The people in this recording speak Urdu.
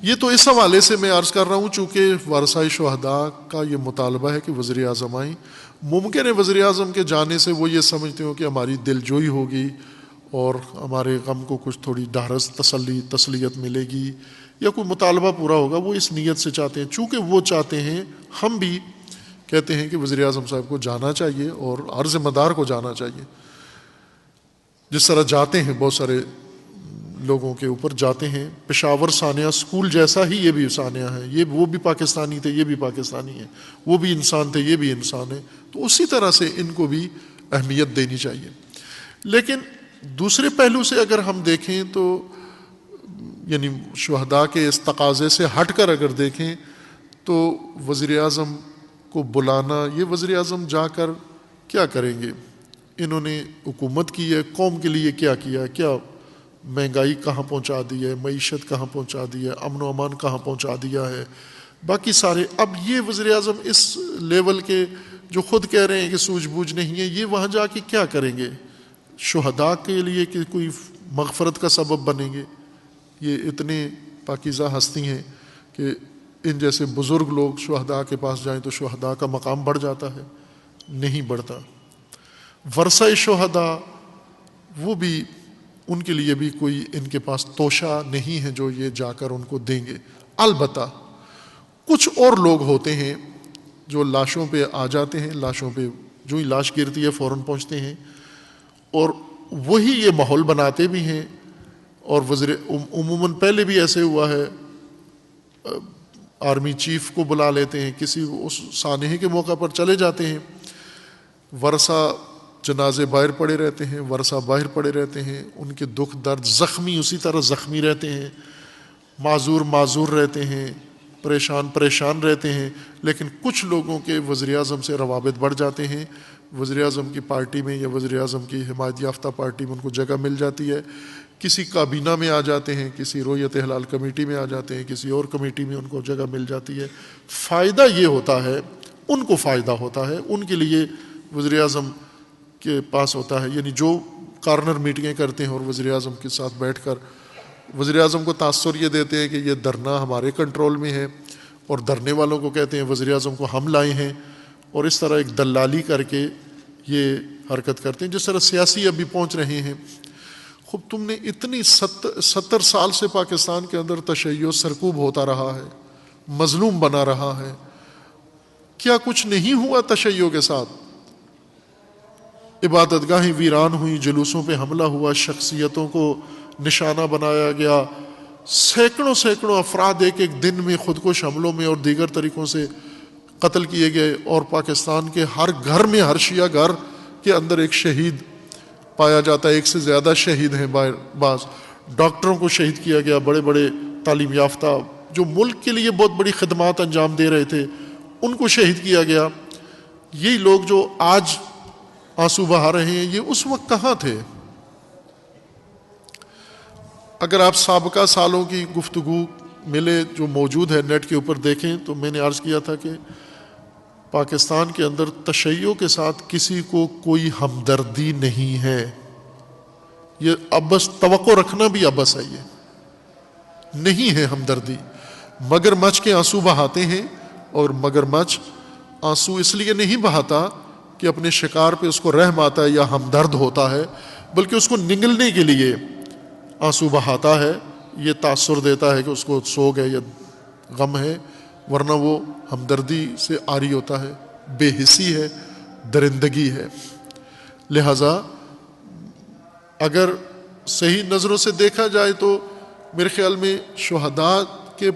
یہ تو اس حوالے سے میں عرض کر رہا ہوں چونکہ ورثۂ شہداء کا یہ مطالبہ ہے کہ وزیر اعظم آئیں. ممکن ہے وزیر اعظم کے جانے سے وہ یہ سمجھتے ہوں کہ ہماری دل جوئی ہوگی اور ہمارے غم کو کچھ تھوڑی ڈھارس تسلیت ملے گی یا کوئی مطالبہ پورا ہوگا. وہ اس نیت سے چاہتے ہیں. چونکہ وہ چاہتے ہیں, ہم بھی کہتے ہیں کہ وزیر اعظم صاحب کو جانا چاہیے اور ہر ذمہ دار کو جانا چاہیے. جس طرح جاتے ہیں بہت سارے لوگوں کے اوپر جاتے ہیں. پشاور ثانیہ اسکول جیسا ہی یہ بھی ثانیہ ہے. یہ وہ بھی پاکستانی تھے, یہ بھی پاکستانی ہیں. وہ بھی انسان تھے, یہ بھی انسان ہے. تو اسی طرح سے ان کو بھی اہمیت دینی چاہیے. لیکن دوسرے پہلو سے اگر ہم دیکھیں تو یعنی شہداء کے اس تقاضے سے ہٹ کر اگر دیکھیں تو وزیر اعظم کو بلانا, یہ وزیر اعظم جا کر کیا کریں گے؟ انہوں نے حکومت کی ہے, قوم کے لیے کیا کیا ہے؟ کیا مہنگائی کہاں پہنچا دی ہے, معیشت کہاں پہنچا دی ہے, امن و امان کہاں پہنچا دیا ہے, باقی سارے. اب یہ وزیر اعظم اس لیول کے جو خود کہہ رہے ہیں کہ سوجھ بوجھ نہیں ہے, یہ وہاں جا کے کیا کریں گے؟ شہداء کے لیے کہ کوئی مغفرت کا سبب بنیں گے؟ یہ اتنے پاکیزہ ہستی ہیں کہ ان جیسے بزرگ لوگ شہداء کے پاس جائیں تو شہداء کا مقام بڑھ جاتا ہے؟ نہیں بڑھتا. ورثۂ شہداء وہ بھی, ان کے لیے بھی کوئی ان کے پاس توشہ نہیں ہے جو یہ جا کر ان کو دیں گے. البتہ کچھ اور لوگ ہوتے ہیں جو لاشوں پہ آ جاتے ہیں, لاشوں پہ جو ہی لاش گرتی ہے فوراً پہنچتے ہیں اور وہی یہ ماحول بناتے بھی ہیں. اور عموماً پہلے بھی ایسے ہوا ہے, آرمی چیف کو بلا لیتے ہیں, کسی اس سانحے کے موقع پر چلے جاتے ہیں, ورثہ جنازے باہر پڑے رہتے ہیں, ورثہ باہر پڑے رہتے ہیں, ان کے دکھ درد زخمی اسی طرح زخمی رہتے ہیں, معذور رہتے ہیں, پریشان رہتے ہیں. لیکن کچھ لوگوں کے وزیر اعظم سے روابط بڑھ جاتے ہیں. وزیر اعظم کی پارٹی میں یا وزیر اعظم کی حمایت یافتہ پارٹی میں ان کو جگہ مل جاتی ہے, کسی کابینہ میں آ جاتے ہیں, کسی رویت ہلال کمیٹی میں آ جاتے ہیں, کسی اور کمیٹی میں ان کو جگہ مل جاتی ہے. فائدہ یہ ہوتا ہے, ان کو فائدہ ہوتا ہے, ان کے لیے وزیر اعظم کے پاس ہوتا ہے. یعنی جو کارنر میٹنگیں کرتے ہیں اور وزیر اعظم کے ساتھ بیٹھ کر وزیر اعظم کو تاثر یہ دیتے ہیں کہ یہ دھرنا ہمارے کنٹرول میں ہے, اور دھرنے والوں کو کہتے ہیں وزیر اعظم کو ہم لائے ہیں, اور اس طرح ایک دلالی کر کے یہ حرکت کرتے ہیں. جس طرح سیاسی ابھی پہنچ رہے ہیں. خب تم نے اتنی 70 سال سے پاکستان کے اندر تشیع سرکوب ہوتا رہا ہے, مظلوم بنا رہا ہے, کیا کچھ نہیں ہوا تشیع کے ساتھ؟ عبادت گاہیں ویران ہوئیں, جلوسوں پہ حملہ ہوا, شخصیتوں کو نشانہ بنایا گیا, سینکڑوں افراد ایک دن میں خودکش حملوں میں اور دیگر طریقوں سے قتل کیے گئے, اور پاکستان کے ہر گھر میں, ہر شیعہ گھر کے اندر ایک شہید پایا جاتا ہے, ایک سے زیادہ شہید ہیں. بعض ڈاکٹروں کو شہید کیا گیا, بڑے بڑے تعلیم یافتہ جو ملک کے لیے بہت بڑی خدمات انجام دے رہے تھے ان کو شہید کیا گیا. یہی لوگ جو آج آنسو بہا رہے ہیں, یہ اس وقت کہاں تھے؟ اگر آپ سابقہ سالوں کی گفتگو ملے جو موجود ہے نیٹ کے اوپر دیکھیں تو میں نے عرض کیا تھا کہ پاکستان کے اندر تشیع کے ساتھ کسی کو کوئی ہمدردی نہیں ہے. یہ ابس توقع رکھنا بھی ابس ہے, یہ نہیں ہے ہمدردی. مگر مچھ کے آنسو بہاتے ہیں, اور مگر مچھ آنسو اس لیے نہیں بہاتا کہ اپنے شکار پہ اس کو رحم آتا ہے یا ہمدرد ہوتا ہے, بلکہ اس کو نگلنے کے لیے آنسو بہاتا ہے. یہ تاثر دیتا ہے کہ اس کو سوگ ہے یا غم ہے, ورنہ وہ ہمدردی سے عاری ہوتا ہے, بے حسی ہے, درندگی ہے. لہذا اگر صحیح نظروں سے دیکھا جائے تو میرے خیال میں شہداء کے